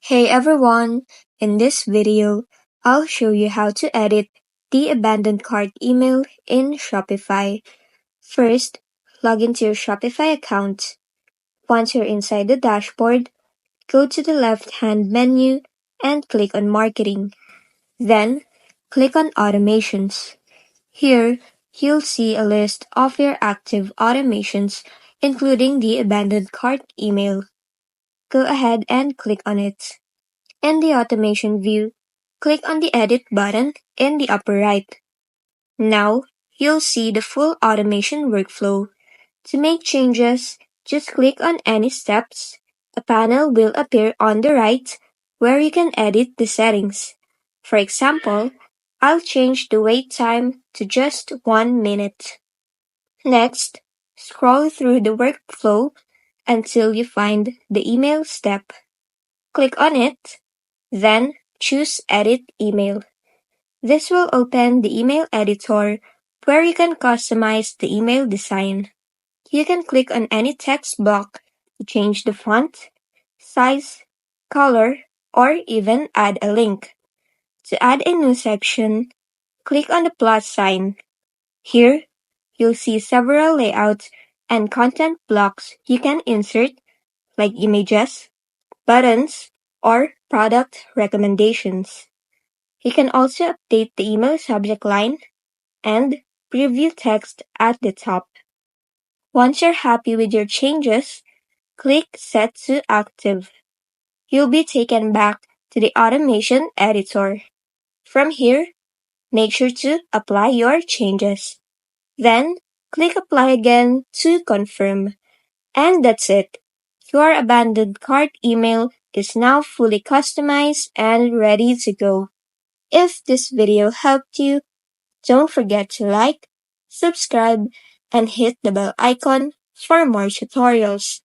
Hey everyone! In this video, I'll show you how to edit the abandoned cart email in Shopify. First, log into your Shopify account. Once you're inside the dashboard, go to the left-hand menu and click on Marketing. Then, click on Automations. Here, you'll see a list of your active automations, including the abandoned cart email. Go ahead and click on it. In the automation view, click on the Edit button in the upper right. Now, you'll see the full automation workflow. To make changes, just click on any steps. A panel will appear on the right where you can edit the settings. For example, I'll change the wait time to just 1 minute. Next, scroll through the workflow until you find the email step. Click on it. Then, choose Edit Email. This will open the email editor where you can customize the email design. You can click on any text block to change the font, size, color, or even add a link. To add a new section, click on the plus sign. Here, you'll see several layouts and content blocks you can insert, like images, buttons, or product recommendations. You can also update the email subject line and preview text at the top. Once you're happy with your changes, click Set to Active. You'll be taken back to the automation editor. From here, make sure to apply your changes. Then, click Apply again to confirm. And that's it. Your abandoned cart email is now fully customized and ready to go. If this video helped you, don't forget to like, subscribe, and hit the bell icon for more tutorials.